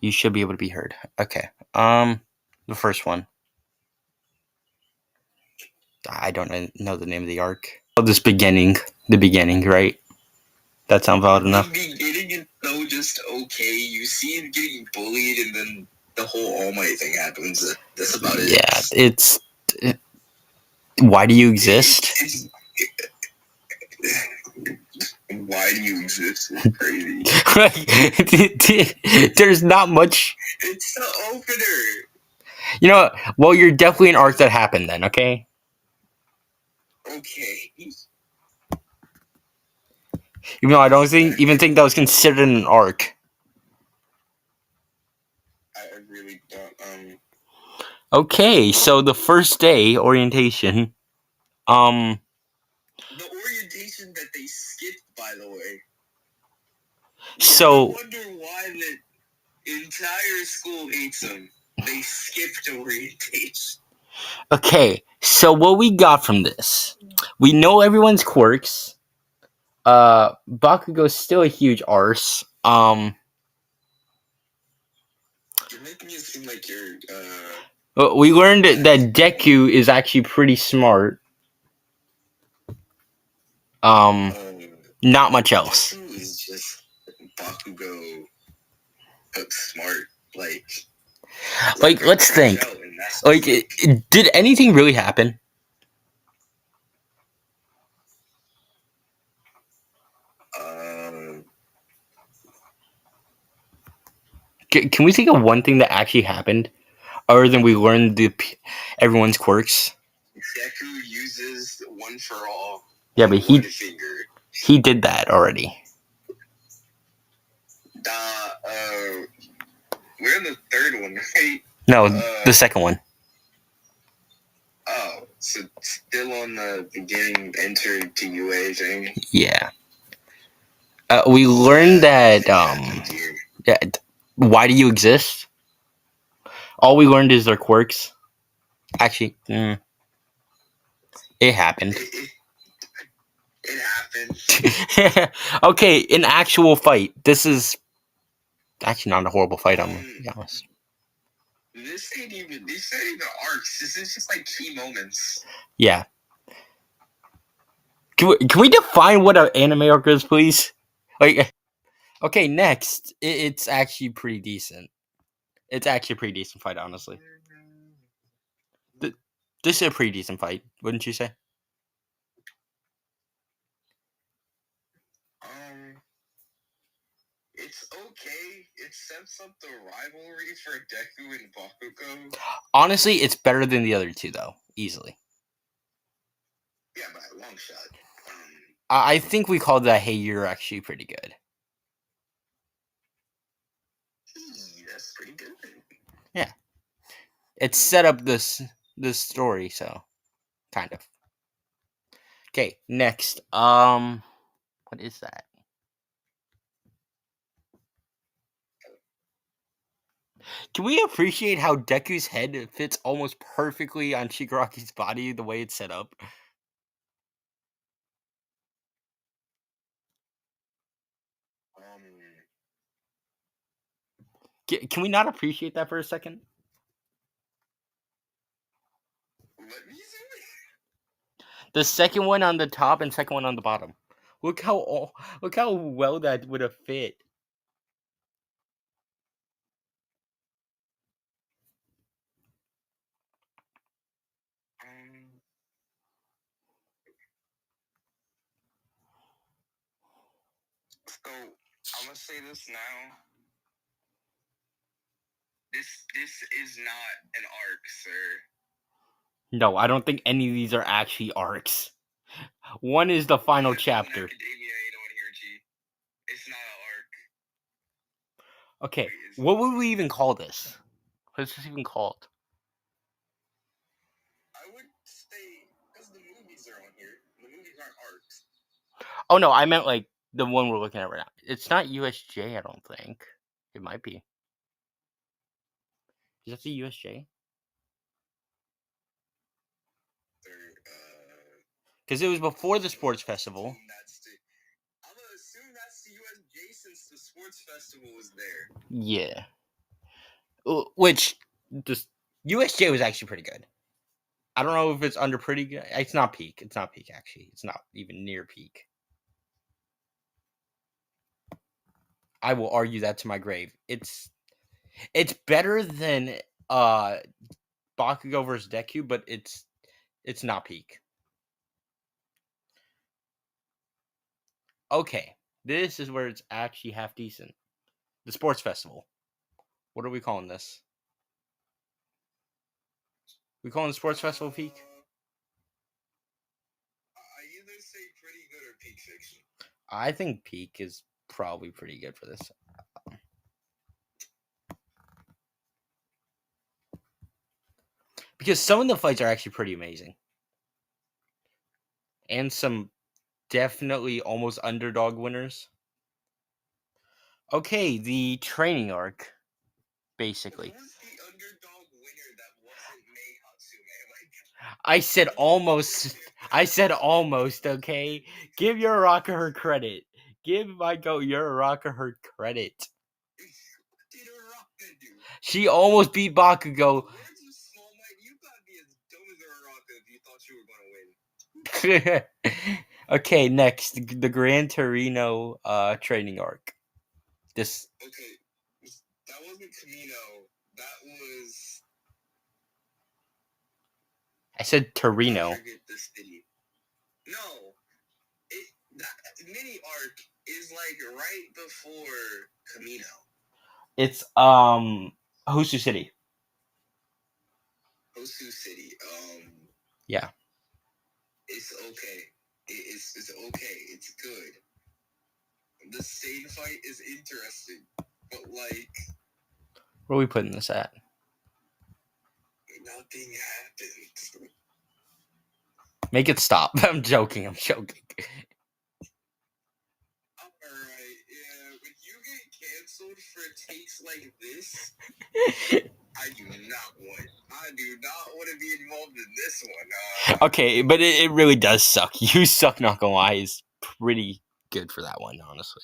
You should be able to be heard. Okay. The first one. I don't know the name of the arc. Oh, the beginning, right? That sounds valid enough. The beginning is so just okay. You see him getting bullied, and then the whole All Might thing happens. That's about it. Yeah, it's. Why do you exist? Why do you exist? It's crazy. There's not much. It's the opener. You know, well, you're definitely an arc that happened then, okay? Okay. Even though I don't even think that was considered an arc. I really don't. Okay, so the first day orientation. The orientation that they skipped, by the way. So I wonder why the entire school hates them. They skipped orientation. Okay, so what we got from this, we know everyone's quirks. Bakugo's still a huge arse. You're making it seem like you're. We learned that Deku is actually pretty smart. Not much else. Deku is just Bakugo, but smart. Like let's think. Like, did anything really happen? Can we think of one thing that actually happened, other than we learned everyone's quirks? Deku uses one for all. Yeah, but he did that already. We're in the third one, right? No, the second one. Oh, so still on the beginning enter to UA thing? Yeah. We learned that, yeah, why do you exist? All we learned is their quirks. Actually, it happened. It happened. Okay, an actual fight. This is actually not a horrible fight, I'm going to be honest. These ain't even arcs. This is just like key moments. Yeah. Can we define what an anime arc is, please? Like, okay, next. It's actually pretty decent. It's actually a pretty decent fight, honestly. This is a pretty decent fight, wouldn't you say? It's okay. It sets up the rivalry for Deku and Bakugo. Honestly, it's better than the other two, though. Easily. Yeah, by a long shot. I think we called that, hey, you're actually pretty good. That's pretty good. Yeah. It set up this story, so kind of. Okay, next. What is that? Can we appreciate how Deku's head fits almost perfectly on Shigaraki's body, the way it's set up? Can we not appreciate that for a second? Let me see. The second one on the top and second one on the bottom. Look how well that would have fit. So I'm gonna say this now. This is not an arc, sir. No, I don't think any of these are actually arcs. One is the final chapter. It's not an arc. Okay, what would we even call this? What's this even called? I would say, because the movies are on here, the movies aren't arcs. Oh no, I meant like the one we're looking at right now. It's not USJ, I don't think. It might be. Is that the USJ? Because it was before the sports festival. I'm gonna assume that's the USJ since the sports festival was there. Yeah. Which just USJ was actually pretty good. I don't know if it's under pretty good. It's not peak. It's not peak actually. It's not even near peak. I will argue that to my grave. It's better than Bakugo versus Deku, but it's not peak. Okay, this is where it's actually half decent. The sports festival. What are we calling this? We calling the sports festival peak? I either say pretty good or peak fiction. I think peak is probably pretty good for this. Because some of the fights are actually pretty amazing. And some definitely almost underdog winners. Okay, the training arc, basically. Who's the underdog winner that wasn't Mei Hatsume? Like, I said almost. I said almost, okay? Give your rocker her credit. Give my go your rocker her credit. what did Uraka do? She almost beat Bakugo. Words of Small Might, you gotta be as dumb as Uraka if you thought you were gonna win. Okay, next the Gran Torino training arc. This Okay, that wasn't Camino. That was. I said Torino. I forget the city. No, that mini arc is like right before Camino. It's Hosu City. Hosu City. Yeah. It's okay. It's okay. It's good. The Stain fight is interesting, but like Where are we putting this at? nothing happened. Make it stop. I'm joking. Alright, yeah. When you get canceled for takes like this, I do not want to be involved in this one. Okay, but it really does suck. You suck, not gonna lie, is pretty good for that one, honestly.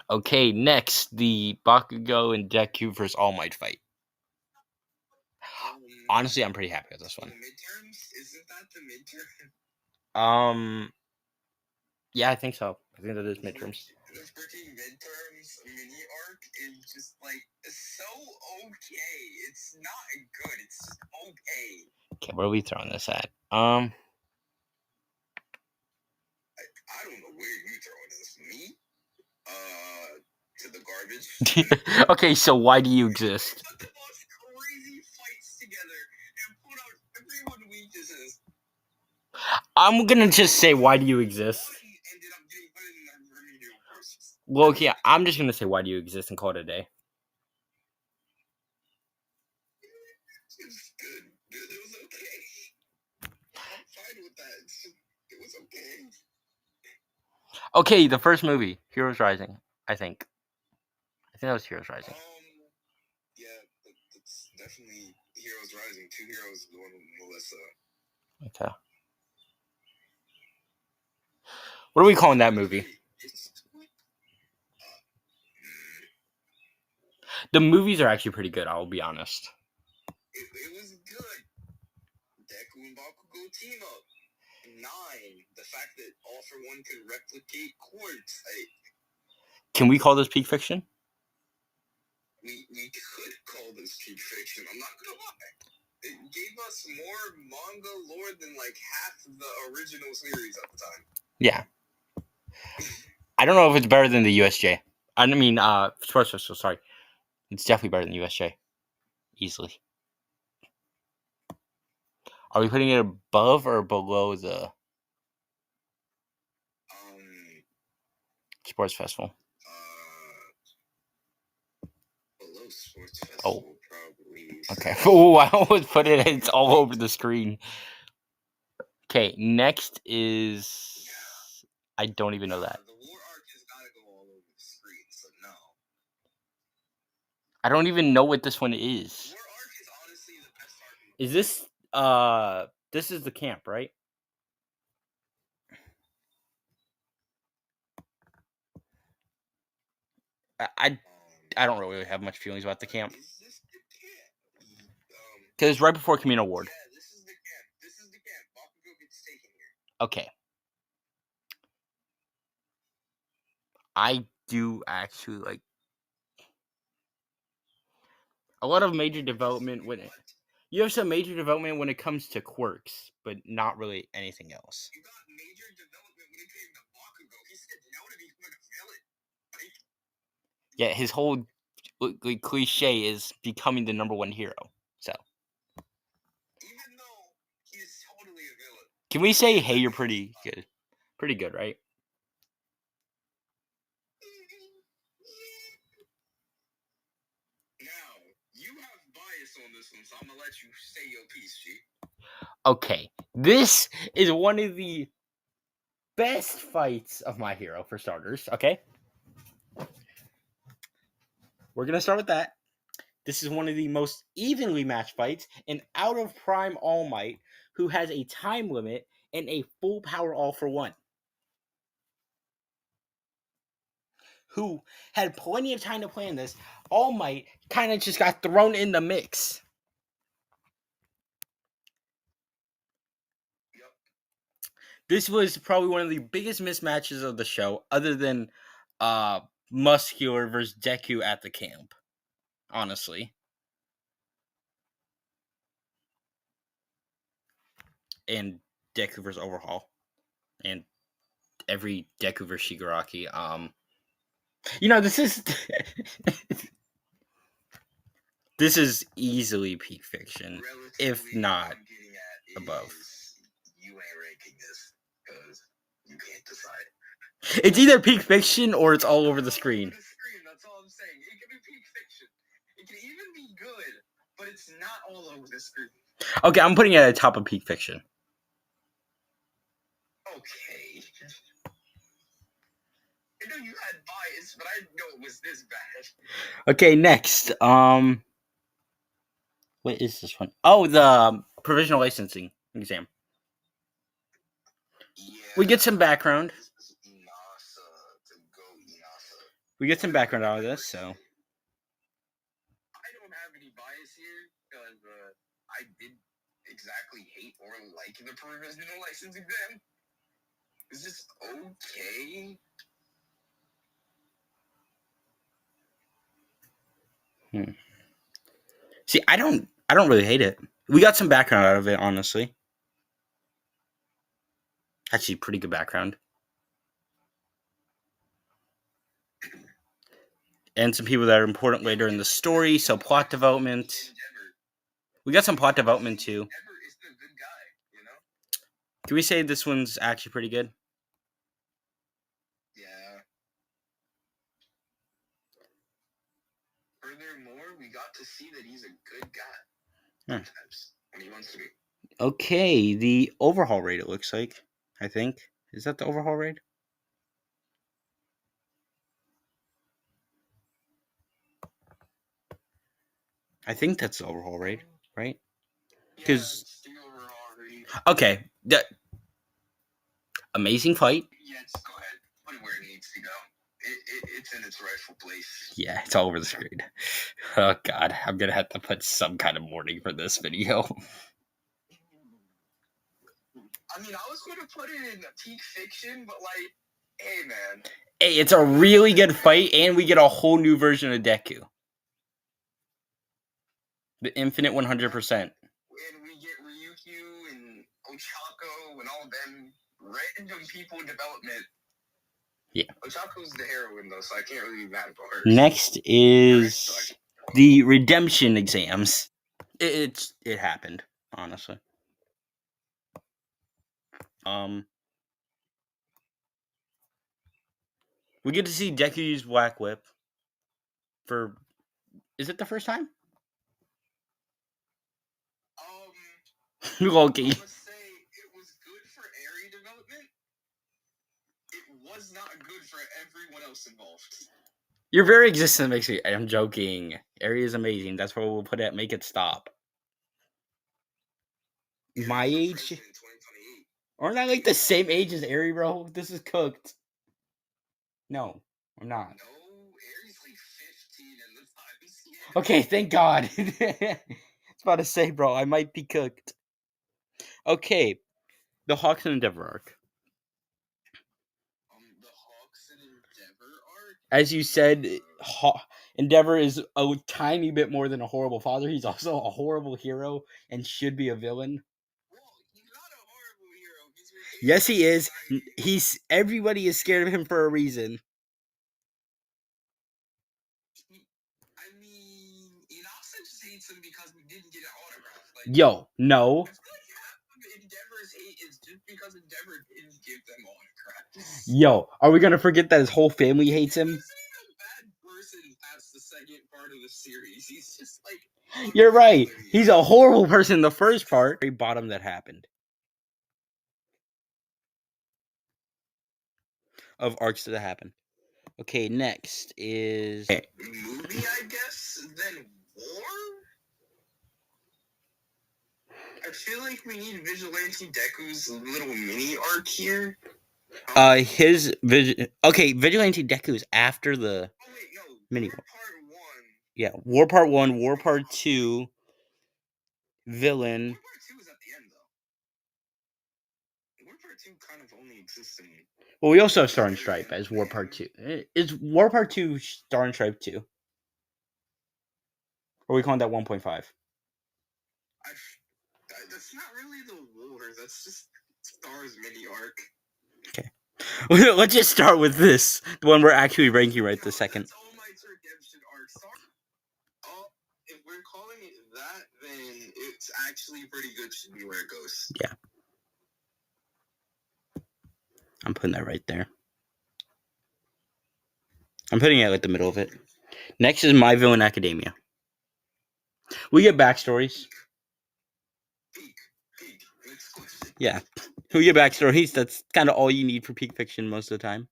Okay, next, the Bakugo and Deku versus All Might fight. Honestly, I'm pretty happy with this one. The midterms? Isn't that the midterm? Yeah, I think so. I think that is midterms. The freaking midterms mini arc is just like so okay. It's not good. It's just okay. Okay, where are we throwing this at? I don't know where you throwing this. Me? To the garbage. Okay, so why do you exist? Put the most crazy fights together and put out everyone weaknesses. I'm gonna just say, why do you exist? Ended up getting put in the remedial courses. Well, okay, I'm just gonna say, why do you exist and call it a day. It was good. It was okay. I'm fine with that. It was okay. Okay, the first movie, Heroes Rising, I think that was Heroes Rising. Yeah, that's definitely Heroes Rising. Two Heroes, the one with Melissa. Okay. What are we calling that movie? The movies are actually pretty good, I'll be honest. It was good. Deku and Bakugo team up. 9. The fact that All for One could replicate quartz. Can we call this peak fiction? We could call this peak fiction. I'm not gonna lie. It gave us more manga lore than like half the original series at the time. Yeah. I don't know if it's better than the USJ. I mean, Sports Festival, sorry. It's definitely better than USJ. Easily. Are we putting it above or below the Sports Festival? Below Sports Festival, probably. Okay. Oh, I almost put it, it's all over the screen. Okay, next is... I don't even know that. The war arc has got to go all over the screen, so no. I don't even know what this one is. War arc is honestly the best arc. Is this, this is the camp, right? I don't really have much feelings about the camp Is this the camp? because it's right before Communal Award. Yeah, this is the camp. This is the camp. Bakugo gets taken here. Okay. I do actually like a lot of major development when it, you have some major development when it comes to quirks, but not really anything else. You got major development when it came to Bakugo. He said no to becoming a villain. Like, Yeah, his whole like, cliche is becoming the #1 hero. So even though he's totally a villain. can we say, hey, you're pretty good? Pretty good, right? Now, you have bias on this one, so I'm gonna let you say your piece, G. Okay, this is one of the best fights of My Hero for starters. Okay, we're gonna start with that. This is one of the most evenly matched fights. An out of prime All Might who has a time limit and a full power all for one. Who had plenty of time to plan this. All Might kind of just got thrown in the mix. Yep. This was probably one of the biggest mismatches of the show, other than Muscular versus Deku at the camp. Honestly. And Deku versus Overhaul. And every Deku versus Shigaraki. This is this is easily peak fiction, if not above. You ain't ranking this because you can't decide. It's either peak fiction or it's all over the screen. That's all I'm saying. It can be peak fiction. It can even be good, but it's not all over the screen. Okay, I'm putting it at the top of peak fiction. Okay. I know you had bias, but I didn't know it was this bad. Okay, next. What is this one? Oh, the provisional licensing exam. Yeah, We get some background. This is Inasa to go Inasa. We get some background out of this, so. I don't have any bias here because I didn't exactly hate or like the provisional license exam. It's just okay. See, I don't really hate it. We got some background out of it, honestly. Actually, pretty good background. And some people that are important later in the story, so plot development. We got some plot development too. Can we say this one's actually pretty good? Yeah. Furthermore, we got to see that he's a good guy. Sometimes when he wants to be. Okay, the overhaul rate, it looks like. I think. Is that the overhaul rate? I think that's the overhaul rate, right? Because okay, that amazing fight. Yeah, just go ahead. Put it where it needs to go. It's in its rightful place. Yeah, it's all over the screen. Oh god, I'm gonna have to put some kind of warning for this video. I mean, I was going to put it in peak fiction, but like, hey man. Hey, it's a really good fight, and we get a whole new version of Deku. The infinite 100%. And we get Ryukyu and Ochako and all them random people in development. Yeah. Ochako's the heroine though, so I can't really be mad about her. Next is the redemption exams. It happened, honestly. We get to see Deku use Black Whip for. Is it the first time? Okay. I must say it was good for area development. It was not good for everyone else involved. Your very existence makes me. I'm joking. Area is amazing. That's where we'll put it. Make it stop. My age. Aren't I like the same age as Eri, bro? This is cooked. No, I'm not. No, Aries like Okay, thank God. It's about to say, bro, I might be cooked. Okay, the Hawks and Endeavor arc. The Hawks and Endeavor arc. As you said, Endeavor is a tiny bit more than a horrible father. He's also a horrible hero and should be a villain. Well, he's not a horrible hero. He's Yes, he is. Everybody is scared of him for a reason. I mean, Inasa just hates him because he didn't get an autograph. Yo, no. I feel like half of Endeavor's hate is just because Endeavor didn't give them autographs. Yo, are we gonna forget that his whole family hates him? He's not a bad person past the second part of the series. He's just like. You're right. He's a horrible person in the first part. Very bottom that happened. Of arcs that happen. Okay, next is movie, I guess. Then war. I feel like we need Vigilante Deku's little mini arc here. Vigilante Deku is after the mini War Part 1. Yeah, War Part 1, War Part 2, Villain. War Part 2 is at the end, though. War Part 2 kind of only exists in. Well, we also have Star and Stripe as War Part 2. Is War Part 2 Star and Stripe 2? Or are we calling that 1.5? That's not really the war. That's just Star's mini arc. Okay. Let's just start with this. The one we're actually ranking right this second. That's All Might's redemption arc. If we're calling it that, then it's actually pretty good. Should be where it goes. Yeah. I'm putting that right there. I'm putting it at like the middle of it. Next is My Villain Academia. We get backstories. Peak. Yeah. We get backstories. That's kind of all you need for peak fiction most of the time.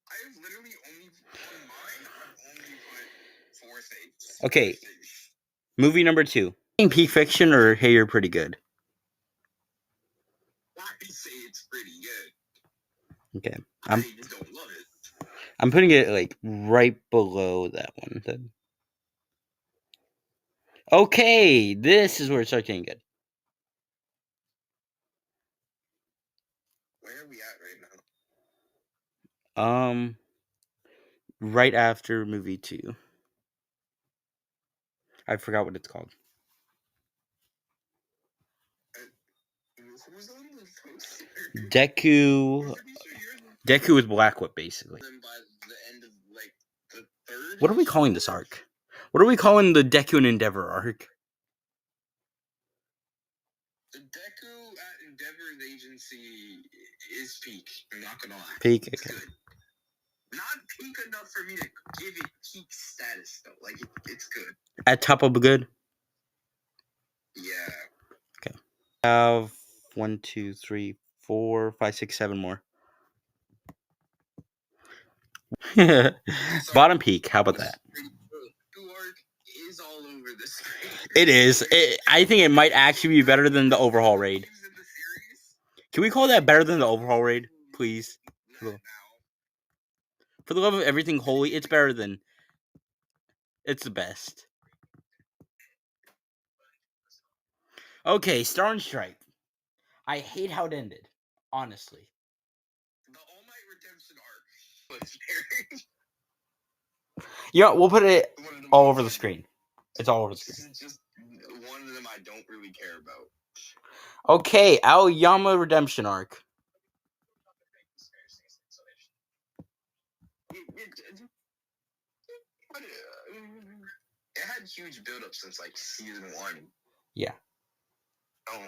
I've literally only on mine. I've only put 4 things. Okay. Movie number 2. Peak fiction or hey, you're pretty good? I say it's pretty good. Okay. I just don't love it. I'm putting it like right below that one. Okay, this is where it starts getting good. Where are we at right now? Right after movie 2. I forgot what it's called. Who's on the poster? Deku is Blackwood, basically. By the end of like the third. What are we calling this arc? What are we calling the Deku and Endeavor arc? The Deku at Endeavor's agency is peak. I'm not gonna lie. Peak. It's good. Not peak enough for me to give it peak status though. Like it's good. At top of good. Yeah. Okay. I have 1, 2, 3, 4, 5, 6, 7 more. Bottom peak. How about that? Is all over the screen. It is. I think it might actually be better than the overhaul raid. Can we call that better than the overhaul raid, please? For the love of everything holy, it's better than. It's the best. Okay, Star and Stripe. I hate how it ended, honestly. The All Might redemption arc was very. Yeah, we'll put it all over the screen. It's all over the screen. This is just one of them I don't really care about. Okay, Aoyama redemption arc. It had huge build-up since like season 1. Yeah. I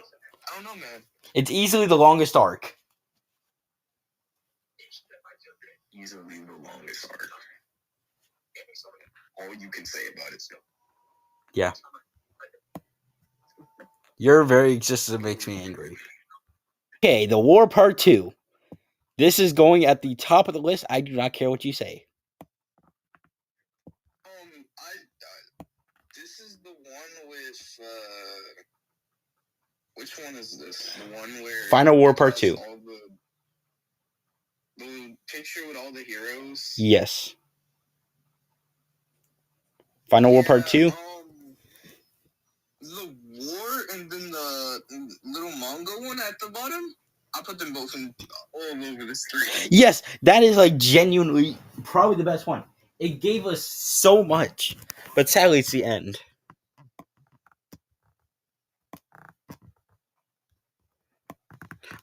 don't know, man. It's easily the longest arc. Easily the longest arc. All you can say about it. Yeah. Your very existence makes me angry. Okay, the War Part 2. This is going at the top of the list. I do not care what you say. This is the one with, which one is this? The one where... Final War Part 2. The picture with all the heroes? Yes. Final War Part 2? The war and then the little manga one at the bottom. I put them both in all over the screen. Yes, that is like genuinely probably the best one. It gave us so much, but sadly it's the end.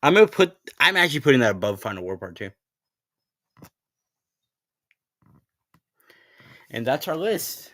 I'm actually putting that above Final War Part 2. And that's our list.